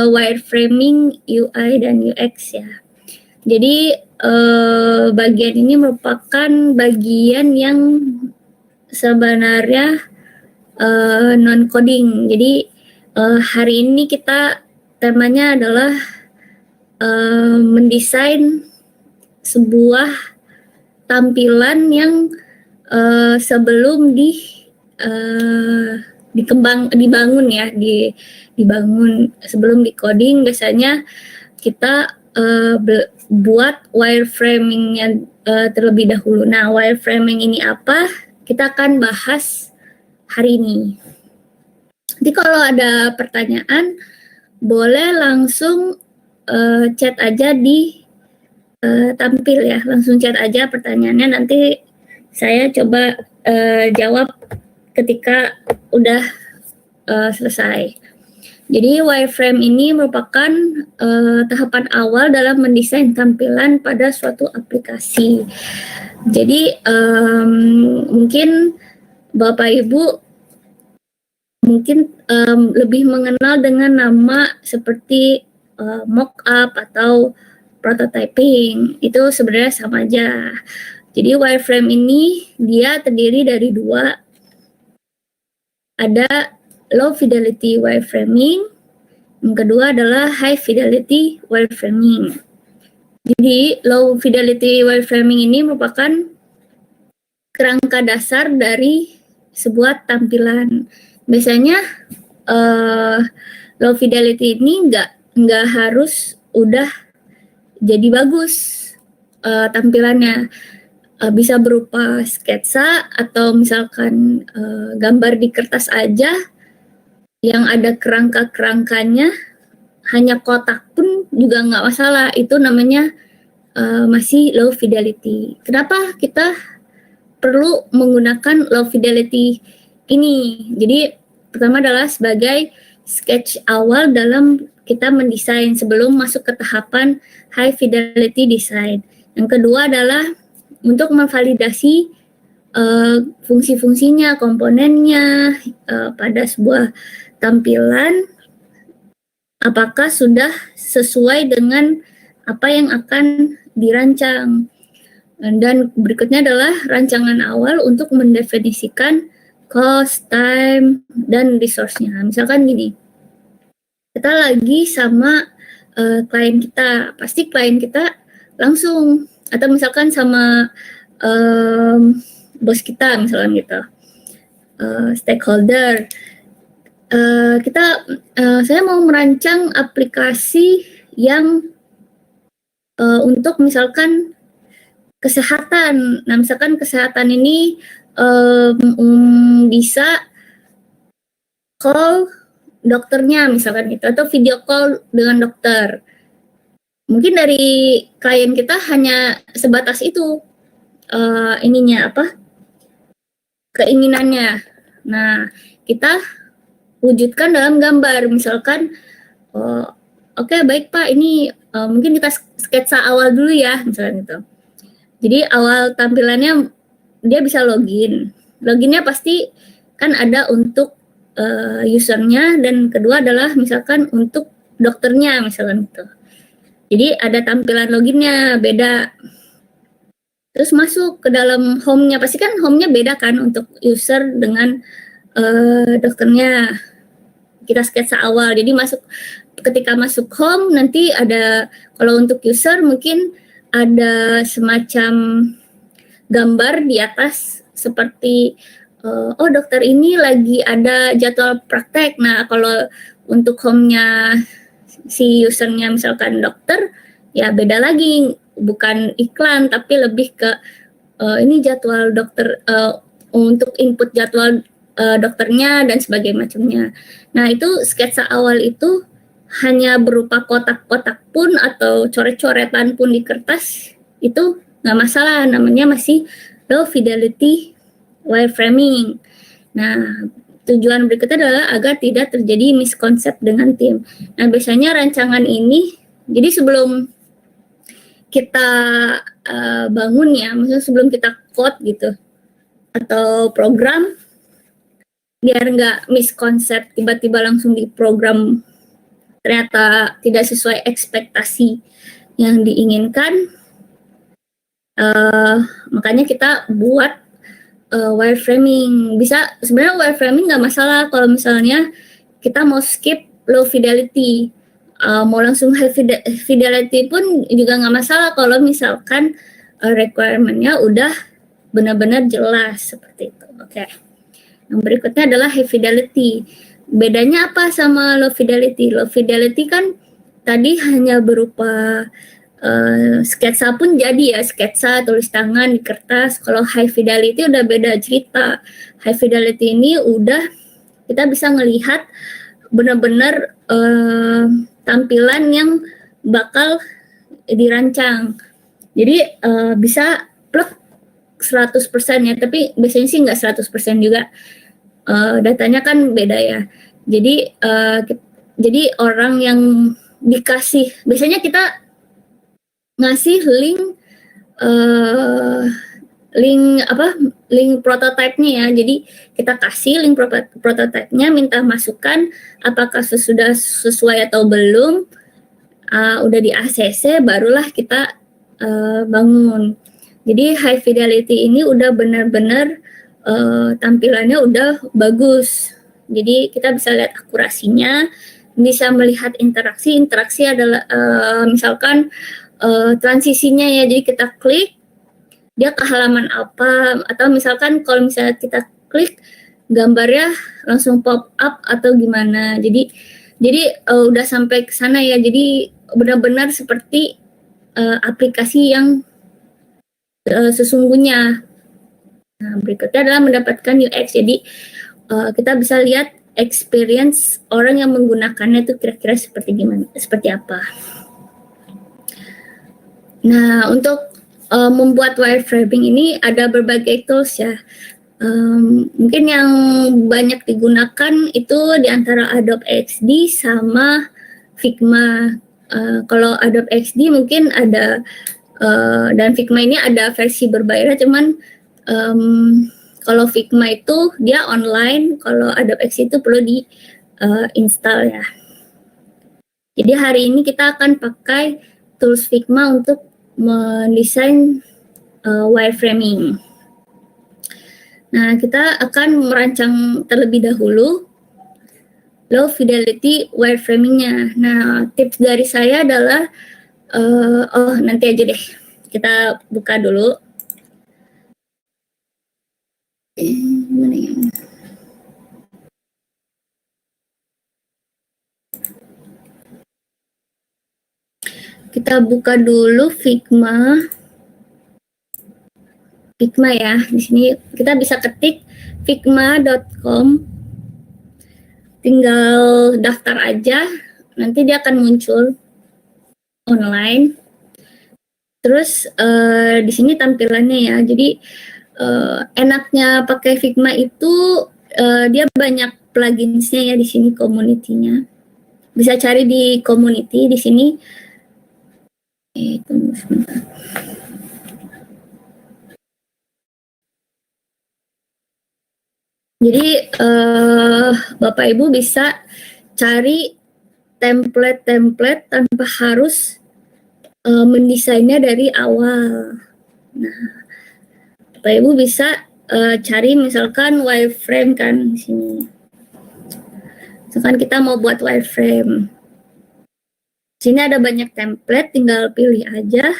wireframing UI dan UX ya. Jadi bagian ini merupakan bagian yang sebenarnya non coding. Jadi hari ini kita temanya adalah mendesain sebuah tampilan yang sebelum dibangun ya, dibangun sebelum di coding biasanya kita buat wireframingnya terlebih dahulu. Nah, wireframing ini apa? Kita akan bahas hari ini. Jadi kalau ada pertanyaan, boleh langsung chat aja di tampil ya, langsung chat aja pertanyaannya, nanti saya coba jawab ketika udah selesai. Jadi wireframe ini merupakan tahapan awal dalam mendesain tampilan pada suatu aplikasi. Jadi mungkin Bapak Ibu mungkin lebih mengenal dengan nama seperti mockup atau prototyping. Itu sebenarnya sama aja. Jadi wireframe ini dia terdiri dari dua. Ada low fidelity wireframing, yang kedua adalah high fidelity wireframing. Jadi low fidelity wireframing ini merupakan kerangka dasar dari sebuah tampilan. Biasanya low fidelity ini nggak harus udah jadi bagus tampilannya. Bisa berupa sketsa atau misalkan gambar di kertas aja yang ada kerangka-kerangkanya, hanya kotak pun juga nggak masalah. Itu namanya masih low fidelity. Kenapa kita perlu menggunakan low fidelity ini? Jadi pertama adalah sebagai sketch awal dalam kita mendesain sebelum masuk ke tahapan high fidelity design. Yang kedua adalah untuk memvalidasi fungsi-fungsinya, komponennya pada sebuah tampilan, apakah sudah sesuai dengan apa yang akan dirancang. Dan berikutnya adalah rancangan awal untuk mendefinisikan cost, time, dan resource-nya. Misalkan gini, kita lagi sama klien kita, pasti klien kita langsung, atau misalkan sama bos kita misalkan gitu, stakeholder, saya mau merancang aplikasi yang untuk misalkan kesehatan. Nah, misalkan kesehatan ini bisa call dokternya misalkan gitu, atau video call dengan dokter. Mungkin dari klien kita hanya sebatas itu keinginannya. Nah, kita wujudkan dalam gambar, misalkan oke, baik Pak, ini mungkin kita sketsa awal dulu ya, misalkan gitu. Jadi awal tampilannya dia bisa loginnya pasti kan ada untuk usernya, dan kedua adalah misalkan untuk dokternya misalkan gitu. Jadi ada tampilan loginnya beda. Terus masuk ke dalam home-nya, pasti kan home-nya beda kan untuk user dengan dokternya. Kita sketsa awal. Jadi ketika masuk home nanti ada, kalau untuk user mungkin ada semacam gambar di atas seperti dokter ini lagi ada jadwal praktek. Nah, kalau untuk home-nya si usernya misalkan dokter, ya beda lagi, bukan iklan tapi lebih ke ini jadwal dokter, untuk input jadwal dokternya dan sebagainya macamnya. Nah, itu sketsa awal itu hanya berupa kotak-kotak pun atau coret-coretan pun di kertas, itu nggak masalah, namanya masih low fidelity wireframing. Nah, tujuan berikutnya adalah agar tidak terjadi miskonsep dengan tim. Nah, biasanya rancangan ini, jadi sebelum kita bangun ya, maksudnya sebelum kita code gitu, atau program, biar nggak miskonsep tiba-tiba langsung diprogram ternyata tidak sesuai ekspektasi yang diinginkan, makanya kita buat wireframing. Bisa sebenarnya wireframing nggak masalah kalau misalnya kita mau skip low fidelity, mau langsung high fidelity pun juga nggak masalah kalau misalkan requirement-nya udah benar-benar jelas seperti itu. Oke. Yang berikutnya adalah high fidelity. Bedanya apa sama low fidelity? Low fidelity kan tadi hanya berupa sketsa pun jadi ya, sketsa tulis tangan di kertas. Kalau high fidelity udah beda cerita. High fidelity ini udah kita bisa ngelihat benar-benar tampilan yang bakal dirancang. Jadi bisa plek 100% ya, tapi biasanya sih nggak 100% juga. Datanya kan beda ya. Jadi orang yang dikasih, biasanya kita ngasih link prototipenya ya. Jadi kita kasih link prototipenya, minta masukan apakah sudah sesuai atau belum. Udah di ACC barulah kita bangun. Jadi high fidelity ini udah benar-benar tampilannya udah bagus. Jadi kita bisa lihat akurasinya, bisa melihat interaksi adalah misalkan transisinya ya. Jadi kita klik dia ke halaman apa, atau misalkan kalau misalnya kita klik gambarnya langsung pop up atau gimana. Jadi udah sampai ke sana ya. Jadi benar-benar seperti aplikasi yang sesungguhnya. Nah, berikutnya adalah mendapatkan UX. Jadi kita bisa lihat experience orang yang menggunakannya itu kira-kira seperti gimana, seperti apa. Nah, untuk membuat wireframing ini ada berbagai tools ya. Mungkin yang banyak digunakan itu di antara Adobe XD sama Figma. Kalau Adobe XD mungkin ada dan Figma ini ada versi berbayar, cuman kalau Figma itu dia online, kalau Adobe XD itu perlu di install ya. Jadi hari ini kita akan pakai tools Figma untuk mendesain wireframing. Nah, kita akan merancang terlebih dahulu low fidelity wireframing-nya. Nah, tips dari saya adalah nanti aja deh. Kita buka dulu. Gimana ya? Kita buka dulu Figma ya. Di sini kita bisa ketik figma.com. Tinggal daftar aja, nanti dia akan muncul online. Terus di sini tampilannya ya. Jadi enaknya pakai Figma itu dia banyak pluginsnya ya di sini, community-nya. Bisa cari di community di sini. Tunggu sebentar. Jadi Bapak Ibu bisa cari template tanpa harus mendesainnya dari awal. Nah, Bapak Ibu bisa cari misalkan wireframe kan di sini. Misalkan kita mau buat wireframe. Di sini ada banyak template, tinggal pilih aja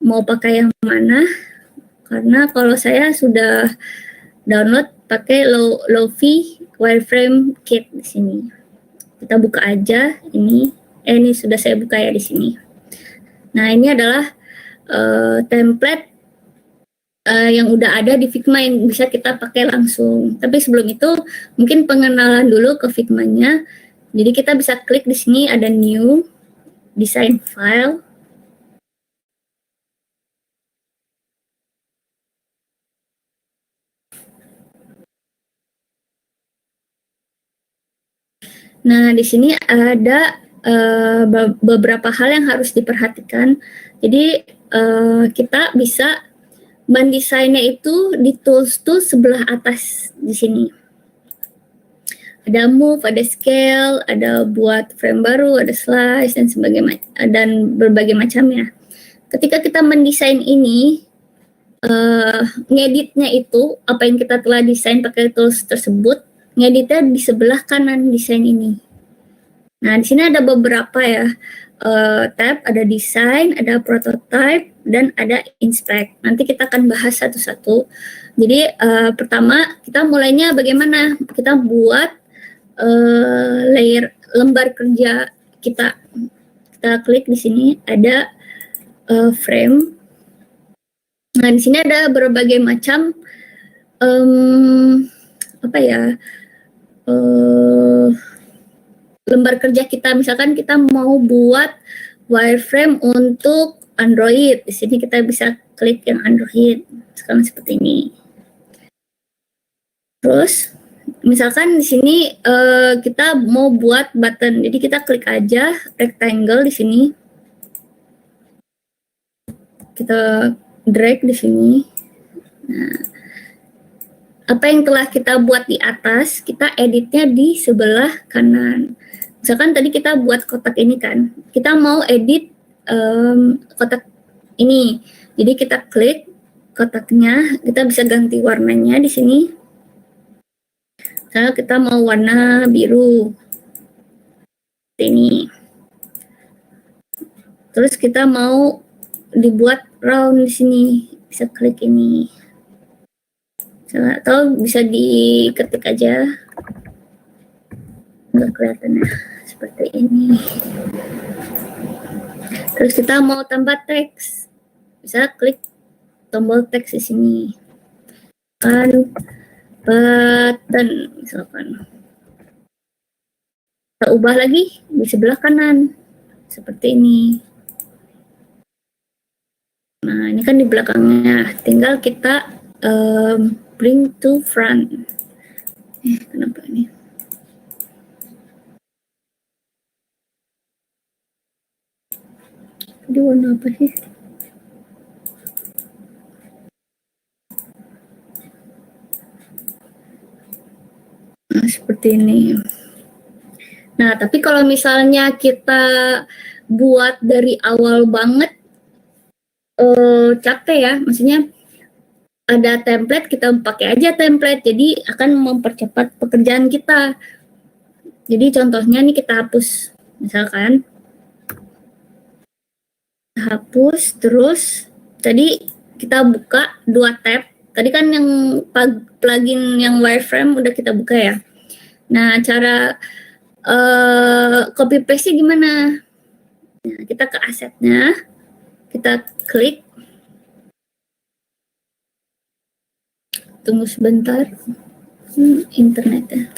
mau pakai yang mana. Karena kalau saya sudah download pakai Lofi wireframe kit di sini. Kita buka aja ini. Ini sudah saya buka ya di sini. Nah, ini adalah template yang udah ada di Figma yang bisa kita pakai langsung. Tapi sebelum itu mungkin pengenalan dulu ke Figma-nya. Jadi kita bisa klik di sini ada new design file. Nah, di sini ada beberapa hal yang harus diperhatikan. Jadi kita bisa mendesainnya itu di tools sebelah atas di sini. Ada move, ada scale, ada buat frame baru, ada slice dan sebagainya dan berbagai macamnya. Ketika kita mendesain ini, ngeditnya itu apa yang kita telah desain pakai tools tersebut, ngeditnya di sebelah kanan desain ini. Nah, di sini ada beberapa ya tab, ada desain, ada prototype, dan ada inspect. Nanti kita akan bahas satu-satu. Jadi pertama kita mulainya bagaimana? Kita buat layer lembar kerja kita. Kita klik di sini ada frame. Nah, di sini ada berbagai macam lembar kerja kita. Misalkan kita mau buat wireframe untuk Android. Di sini kita bisa klik yang Android. Sekarang seperti ini. Terus misalkan di sini kita mau buat button, jadi kita klik aja rectangle di sini, kita drag di sini. Nah, apa yang telah kita buat di atas, kita editnya di sebelah kanan. Misalkan tadi kita buat kotak ini kan, kita mau edit kotak ini, jadi kita klik kotaknya, kita bisa ganti warnanya di sini. Misalnya kita mau warna biru ini, terus kita mau dibuat round di sini, bisa klik ini, atau bisa diketik aja, nggak kelihatan ya, seperti ini. Terus kita mau tambah teks, bisa klik tombol teks di sini, kan button misalkan. Kita ubah lagi di sebelah kanan seperti ini. Nah, ini kan di belakangnya, tinggal kita bring to front. Kenapa ini? Ini warna apa sih? Nah, seperti ini. Nah, tapi kalau misalnya kita buat dari awal banget, capek ya, maksudnya ada template, kita pakai aja template, jadi akan mempercepat pekerjaan kita. Jadi contohnya nih kita hapus, misalkan hapus, terus tadi kita buka 2 tab. Tadi kan yang plugin yang wireframe udah kita buka ya. Nah, cara copy paste gimana? Nah, kita ke asetnya, kita klik. Tunggu sebentar. Internetnya.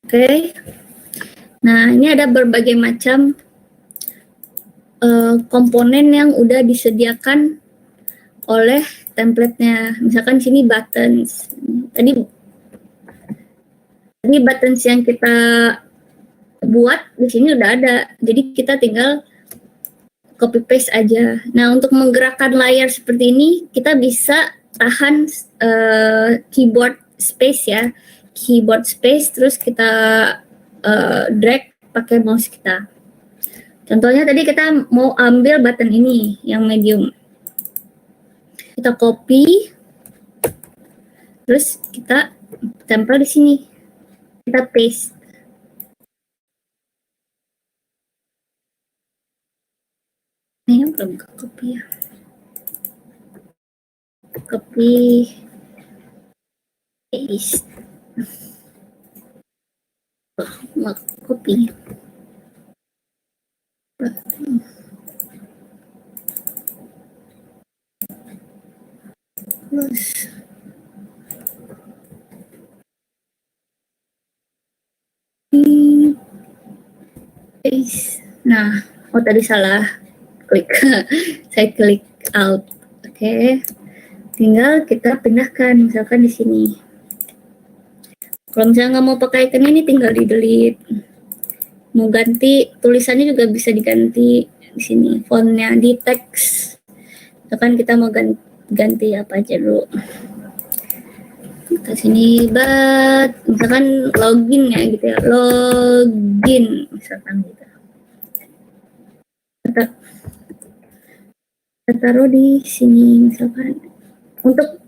Oke. Nah, ini ada berbagai macam komponen yang udah disediakan oleh templatenya. Misalkan sini buttons. Tadi buttons yang kita buat di sini udah ada. Jadi kita tinggal copy paste aja. Nah, untuk menggerakkan layar seperti ini, kita bisa tahan keyboard space ya. Keyboard space, terus kita drag pakai mouse kita. Contohnya tadi kita mau ambil button ini yang medium. Kita copy, terus kita tempel di sini. Kita paste. Ini belum ke copy ya. Copy, paste. Mau copy. Terus paste. Nah, tadi salah klik. Saya klik out. Oke. Tinggal kita pindahkan misalkan di sini. Kalau misalnya nggak mau pakai icon ini, tinggal di delete. Mau ganti tulisannya juga bisa diganti di sini. Fontnya di teks. Misalkan kita mau ganti apa aja dulu. Kita sini misalkan login ya gitu ya, login misalkan gitu. Kita taruh di sini misalkan untuk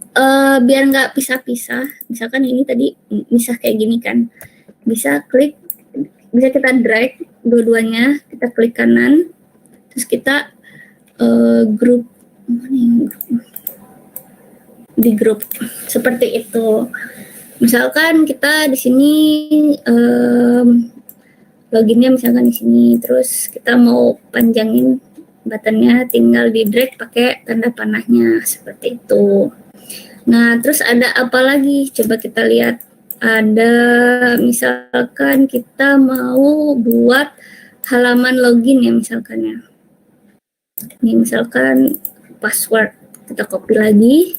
biar nggak pisah-pisah. Misalkan ini tadi misah kayak gini kan, bisa kita drag dua-duanya, kita klik kanan, terus kita grup di grup seperti itu. Misalkan kita di sini loginnya misalkan di sini, terus kita mau panjangin buttonnya, tinggal di drag pakai tanda panahnya seperti itu. Nah, terus ada apa lagi? Coba kita lihat. Ada misalkan kita mau buat halaman login ya misalkan ya. Ini misalkan password, kita copy lagi,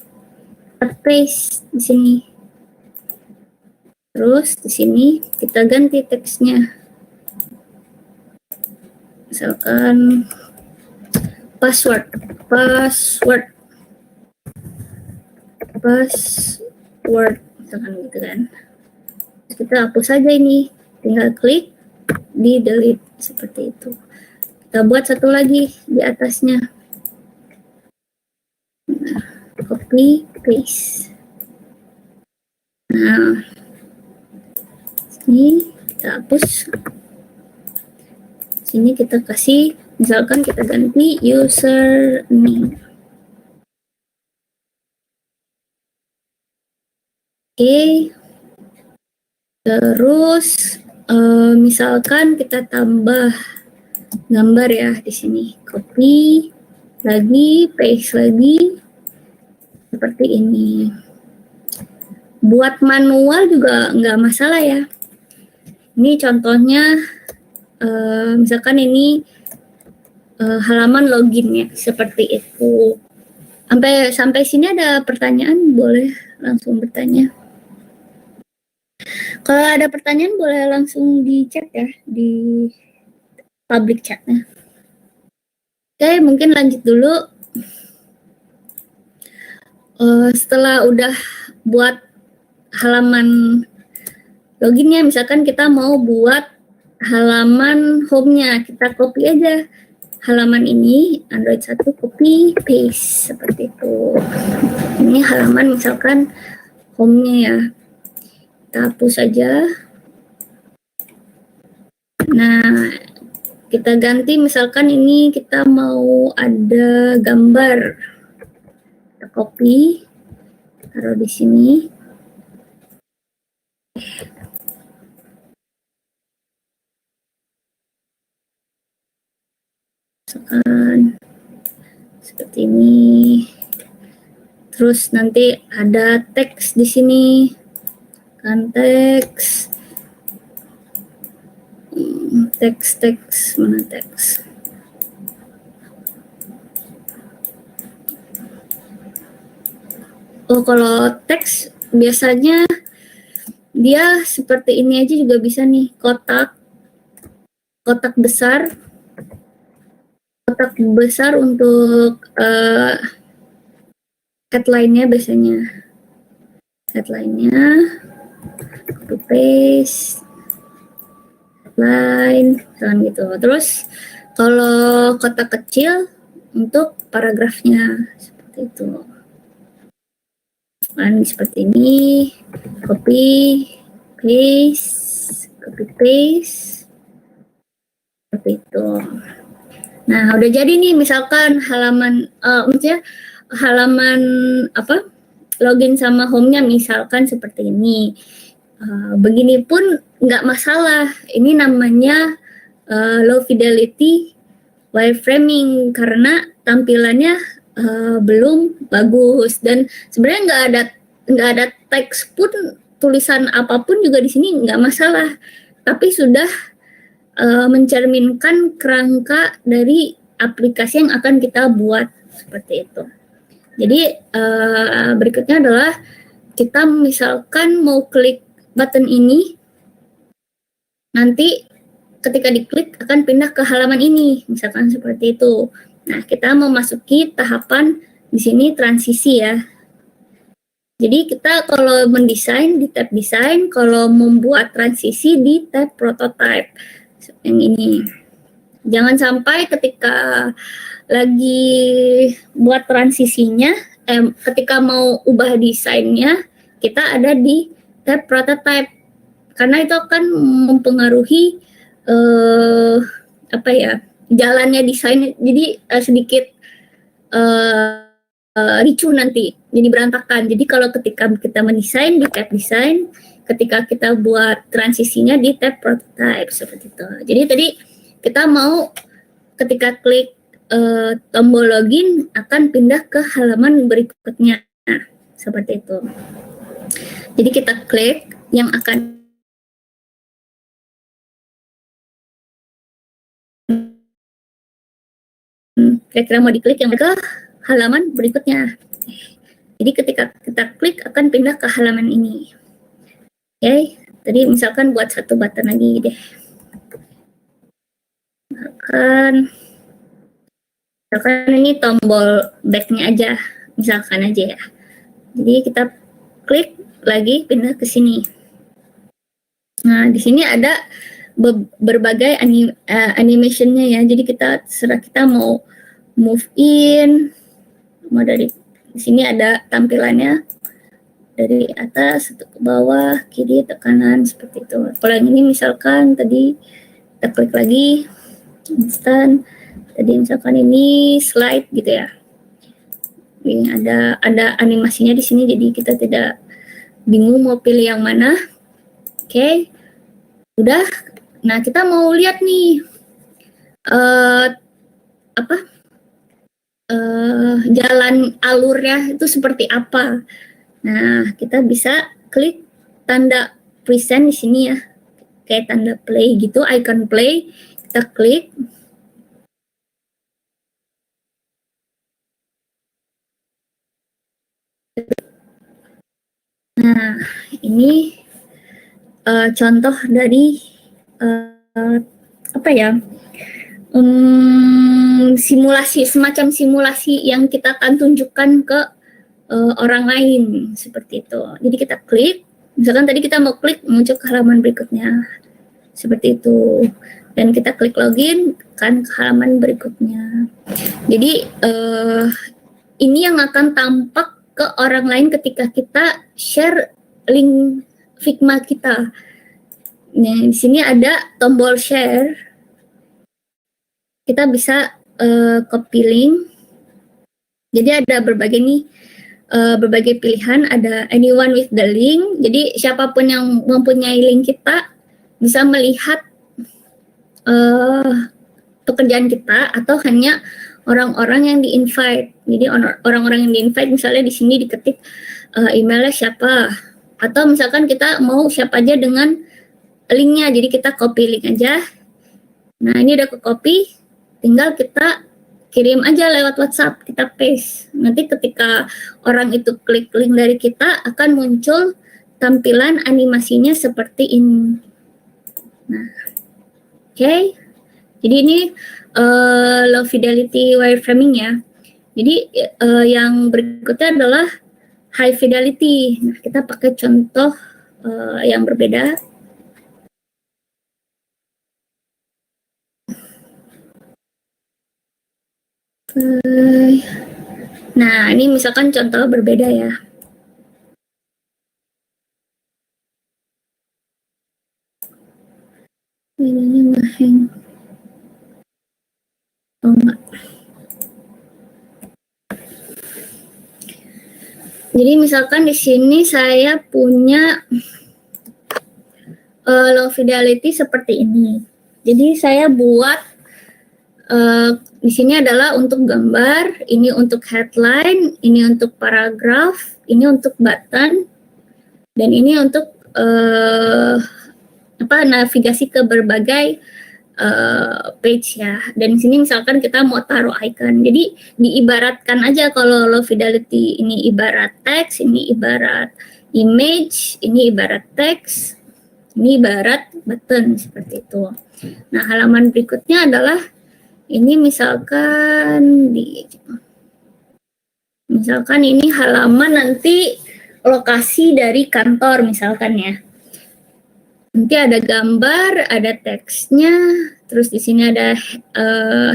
kita paste di sini. Terus di sini kita ganti teksnya. Misalkan password, misalkan gitu kan. Kita hapus saja ini, tinggal klik di delete seperti itu. Kita buat satu lagi di atasnya, copy paste. Nah, ini kita hapus, sini kita kasih, misalkan kita ganti username. Oke. Terus misalkan kita tambah gambar ya di sini, copy lagi, paste lagi seperti ini. Buat manual juga nggak masalah ya. Ini contohnya misalkan ini halaman login ya, seperti itu. Sampai sini ada pertanyaan, boleh langsung bertanya. Kalau ada pertanyaan boleh langsung di chat ya, di public chatnya. Oke, mungkin lanjut dulu. Setelah udah buat halaman loginnya, misalkan kita mau buat halaman home-nya, kita copy aja halaman ini, Android 1, copy paste seperti itu. Ini halaman misalkan home-nya ya, kita hapus aja. Nah, kita ganti misalkan ini kita mau ada gambar, kita copy, taruh di sini. Misalkan seperti ini. Terus nanti ada teks di sini, kan teks, mana teks? Oh, kalau teks biasanya dia seperti ini aja juga bisa nih, kotak besar untuk headline-nya biasanya. Headline-nya copy paste headline gitu. Terus kalau kotak kecil untuk paragrafnya seperti itu. Dan seperti ini, copy paste seperti itu. Nah, udah jadi nih misalkan halaman login sama home-nya misalkan seperti ini. Begini pun nggak masalah. Ini namanya low fidelity wireframing karena tampilannya belum bagus, dan sebenarnya nggak ada teks pun, tulisan apapun juga di sini nggak masalah, tapi sudah mencerminkan kerangka dari aplikasi yang akan kita buat seperti itu. Jadi berikutnya adalah kita misalkan mau klik button ini, nanti ketika diklik akan pindah ke halaman ini, misalkan seperti itu. Nah, kita memasuki tahapan di sini transisi ya. Jadi kita kalau mendesain di tab desain, kalau membuat transisi di tab prototype yang ini. Jangan sampai ketika lagi buat transisinya, ketika mau ubah desainnya, kita ada di tab prototype, karena itu akan mempengaruhi jalannya desain. Jadi sedikit ricuh nanti, jadi berantakan. Jadi kalau ketika kita mendesain di tab desain, ketika kita buat transisinya di tab prototype seperti itu. Jadi tadi kita mau ketika klik tombol login akan pindah ke halaman berikutnya, seperti itu. Jadi kita klik yang akan kira-kira mau diklik yang ke halaman berikutnya. Jadi ketika kita klik akan pindah ke halaman ini. Oke, tadi misalkan buat satu button lagi deh. Misalkan ini tombol back-nya aja, misalkan aja ya. Jadi kita klik lagi pindah ke sini. Nah, di sini ada berbagai animation-nya ya. Jadi kita mau move in, mau dari di sini ada tampilannya dari atas ke bawah, kiri, kanan, seperti itu. Kalau yang ini misalkan tadi kita klik lagi instan, tadi misalkan ini slide gitu ya. Ini ada animasinya di sini, jadi kita tidak bingung mau pilih yang mana. Oke, udah. Nah, kita mau lihat nih jalan alurnya itu seperti apa. Nah, kita bisa klik tanda present di sini ya, kayak tanda play gitu, icon play. Kita klik. Nah, ini contoh dari semacam simulasi yang kita akan tunjukkan ke orang lain, seperti itu. Jadi kita klik, misalkan tadi kita mau klik muncul ke halaman berikutnya, seperti itu. Dan kita klik login kan ke halaman berikutnya. Jadi ini yang akan tampak ke orang lain ketika kita share link Figma kita. Nah, di sini ada tombol share. Kita bisa copy link. Jadi ada berbagai pilihan, ada anyone with the link. Jadi siapapun yang mempunyai link kita bisa melihat pekerjaan kita, atau hanya orang-orang yang di-invite. Jadi orang-orang yang di-invite misalnya di sini diketik emailnya siapa, atau misalkan kita mau siapa aja dengan linknya, jadi kita copy link aja. Nah, ini udah ke copy, tinggal kita kirim aja lewat WhatsApp, kita paste. Nanti ketika orang itu klik link dari kita, akan muncul tampilan animasinya seperti ini. Nah, oke. Jadi ini low fidelity wireframing ya. Jadi yang berikutnya adalah high fidelity. Nah, kita pakai contoh yang berbeda. Nah, ini misalkan contoh berbeda ya. Ini ngehang. Oh enggak. Jadi misalkan di sini saya punya low fidelity seperti ini. Jadi saya buat di sini adalah untuk gambar, ini untuk headline, ini untuk paragraf, ini untuk button, dan ini untuk navigasi ke berbagai page ya. Dan di sini misalkan kita mau taruh icon. Jadi diibaratkan aja kalau low fidelity ini ibarat teks, ini ibarat image, ini ibarat teks, ini ibarat button, seperti itu. Nah, halaman berikutnya adalah ini misalkan ini halaman nanti lokasi dari kantor misalkan ya. Nanti ada gambar, ada teksnya, terus di sini ada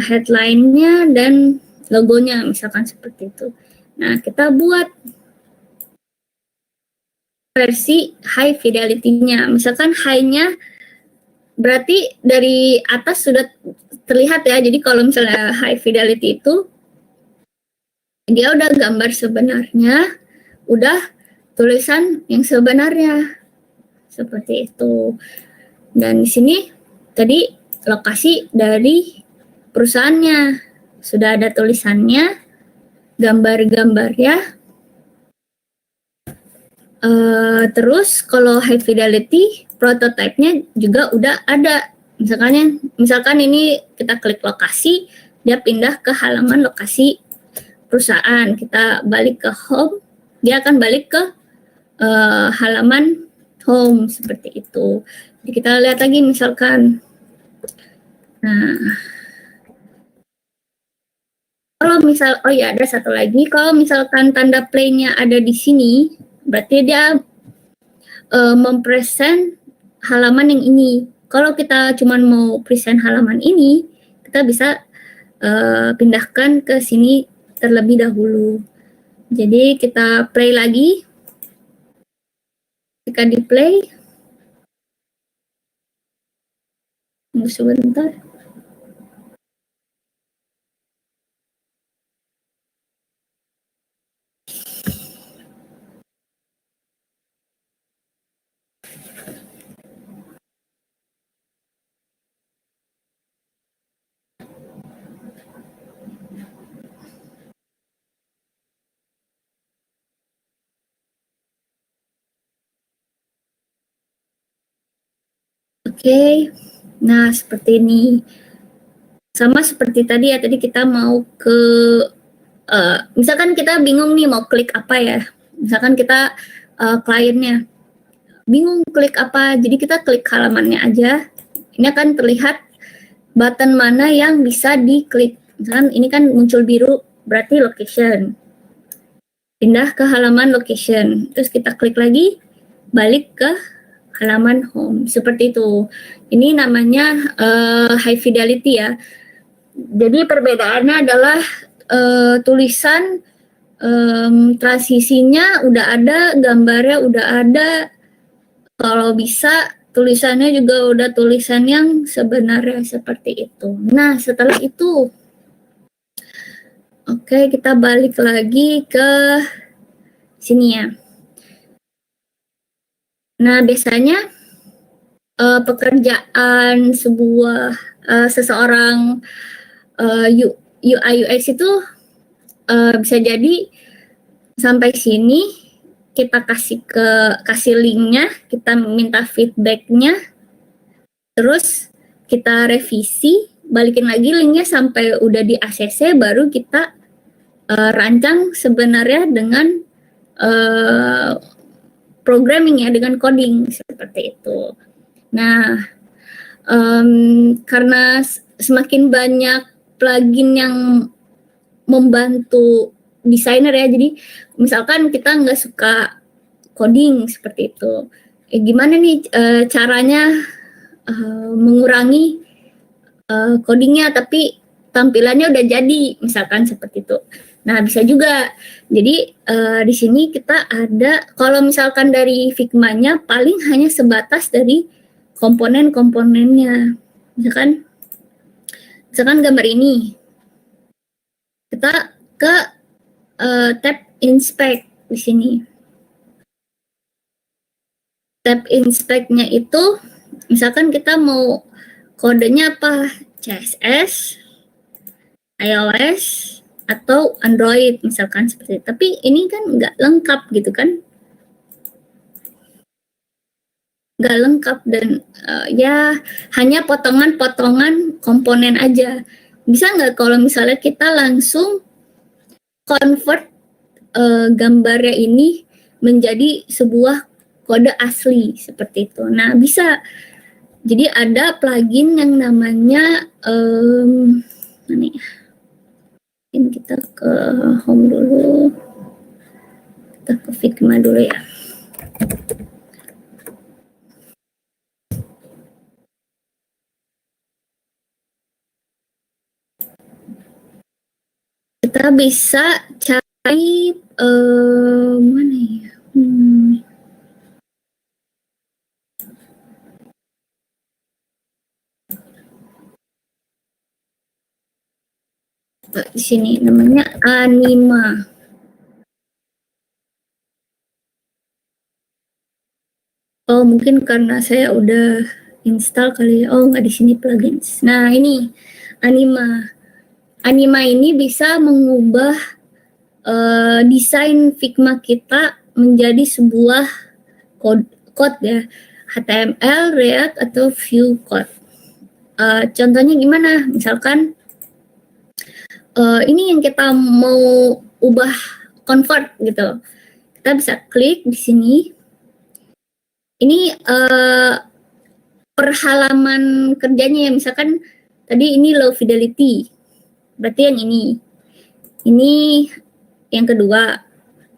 headline-nya dan logonya misalkan seperti itu. Nah, kita buat versi high fidelity-nya. Misalkan high-nya berarti dari atas sudah terlihat ya. Jadi kalau misalnya high fidelity itu dia udah gambar sebenarnya, udah tulisan yang sebenarnya. Seperti itu. Dan di sini tadi lokasi dari perusahaannya. Sudah ada tulisannya, gambar-gambar ya. Terus kalau high fidelity, prototype-nya juga udah ada. Misalkan ini kita klik lokasi, dia pindah ke halaman lokasi perusahaan. Kita balik ke home, dia akan balik ke halaman home seperti itu. Jadi kita lihat lagi misalkan. Nah, kalau misal, oh ya ada satu lagi, kalau misalkan tanda play-nya ada di sini, berarti dia mempresent halaman yang ini. Kalau kita cuma mau present halaman ini, kita bisa pindahkan ke sini terlebih dahulu. Jadi kita play lagi. Jika di play, tunggu sebentar. Oke, nah seperti ini. Sama seperti tadi ya, tadi kita mau ke, misalkan kita bingung nih mau klik apa ya. Misalkan kita kliennya bingung klik apa, jadi kita klik halamannya aja. Ini akan terlihat button mana yang bisa diklik. Misalkan ini kan muncul biru, berarti location. Pindah ke halaman location, terus kita klik lagi, balik ke halaman home, seperti itu. Ini namanya high fidelity ya. Jadi perbedaannya adalah tulisan transisinya udah ada, gambarnya udah ada. Kalau bisa tulisannya juga udah tulisan yang sebenarnya seperti itu. Nah, setelah itu, oke, kita balik lagi ke sini ya. Nah, biasanya pekerjaan seseorang UI UX itu bisa jadi sampai sini kita kasih linknya, kita minta feedbacknya, terus kita revisi, balikin lagi linknya sampai udah di ACC, baru kita rancang sebenarnya dengan programming ya, dengan coding seperti itu. Nah, karena semakin banyak plugin yang membantu desainer ya, jadi misalkan kita nggak suka coding seperti itu, gimana nih caranya mengurangi codingnya tapi tampilannya udah jadi, misalkan seperti itu. Nah, bisa juga. Jadi di sini kita ada, kalau misalkan dari Figma-nya paling hanya sebatas dari komponen-komponennya. Misalkan gambar ini, kita ke tab inspect di sini. Tab inspect-nya itu, misalkan kita mau kodenya apa, CSS, iOS, atau Android misalkan seperti itu. Tapi ini kan nggak lengkap gitu kan, nggak lengkap dan ya hanya potongan-potongan komponen aja. Bisa nggak kalau misalnya kita langsung convert gambarnya ini menjadi sebuah kode asli seperti itu. Nah, bisa. Jadi ada plugin yang namanya mana ya? Kita ke home dulu. Kita Kita ke Figma dulu ya. Kita bisa cari mana ya? Di sini namanya Anima. Oh, mungkin karena saya udah install kali ya. Oh, nggak di sini plugins. Nah, ini Anima. Anima ini bisa mengubah desain Figma kita menjadi sebuah code ya, HTML, React, atau Vue code. Contohnya gimana? Misalkan ini yang kita mau ubah convert gitu. Kita bisa klik di sini. Ini per halaman kerjanya ya, misalkan tadi ini low fidelity, berarti yang ini yang kedua,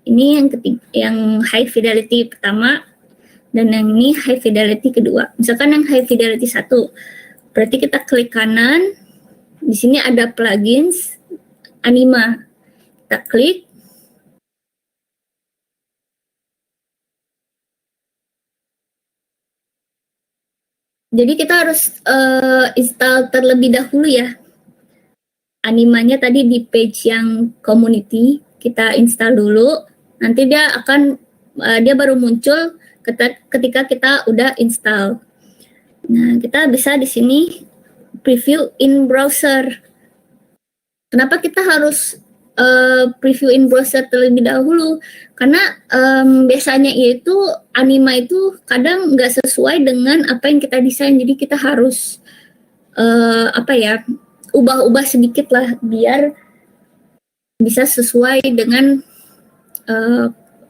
ini yang ketiga, yang high fidelity pertama, dan yang ini high fidelity kedua. Misalkan yang high fidelity 1, berarti kita klik kanan, di sini ada plugins Anima, kita klik. Jadi kita harus install terlebih dahulu ya. Animanya tadi di page yang community, kita install dulu. Nanti dia akan dia baru muncul ketika kita udah install. Nah, kita bisa di sini preview in browser. Kenapa kita harus preview in browser terlebih dahulu? Karena biasanya itu Anima itu kadang nggak sesuai dengan apa yang kita desain, jadi kita harus ubah-ubah sedikit lah biar bisa sesuai dengan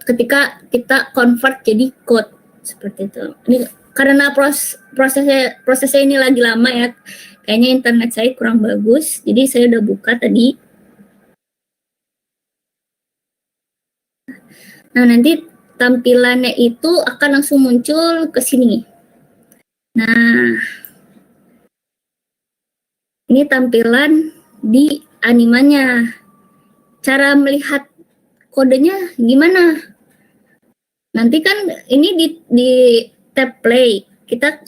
ketika kita convert jadi code seperti itu. Ini karena prosesnya ini lagi lama ya, kayaknya internet saya kurang bagus, jadi saya udah buka tadi. Nah, nanti tampilannya itu akan langsung muncul ke sini. Nah, ini tampilan di animanya. Cara melihat kodenya gimana? Nanti kan ini di tab play, kita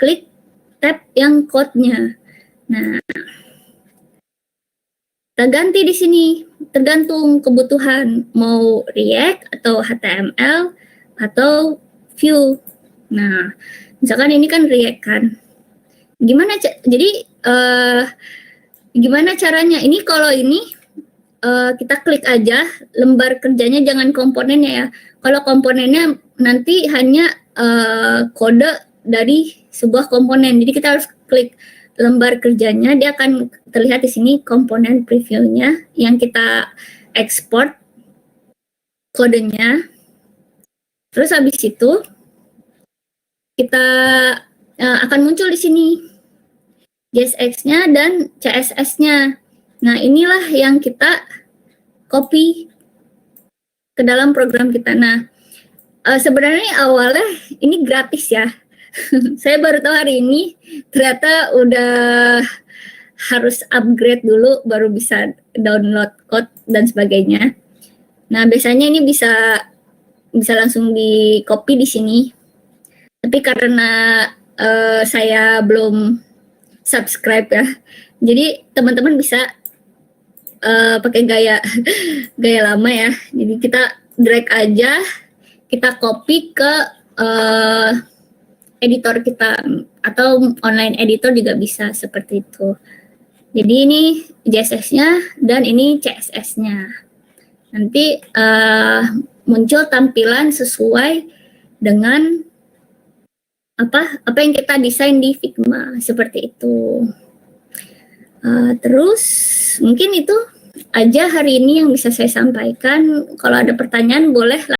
klik tab yang code-nya. Nah, kita ganti di sini, tergantung kebutuhan, mau React atau HTML atau Vue. Nah, misalkan ini kan React kan. Gimana caranya? Ini kalau ini kita klik aja lembar kerjanya, jangan komponennya ya. Kalau komponennya nanti hanya kode dari sebuah komponen. Jadi kita harus klik lembar kerjanya, dia akan terlihat di sini komponen previewnya yang kita ekspor kodenya. Terus habis itu kita akan muncul di sini JSX-nya dan CSS-nya. Nah, inilah yang kita copy ke dalam program kita. Nah, sebenarnya awalnya ini gratis ya. Saya baru tahu hari ini, ternyata udah harus upgrade dulu baru bisa download code dan sebagainya. Nah, biasanya ini bisa langsung di copy di sini. Tapi karena saya belum subscribe ya, jadi teman-teman bisa pakai gaya lama ya. Jadi kita drag aja, kita copy ke editor kita atau online editor juga bisa seperti itu. Jadi ini JSX-nya dan ini CSS-nya. Nanti muncul tampilan sesuai dengan apa yang kita desain di Figma seperti itu. Terus mungkin itu aja hari ini yang bisa saya sampaikan. Kalau ada pertanyaan boleh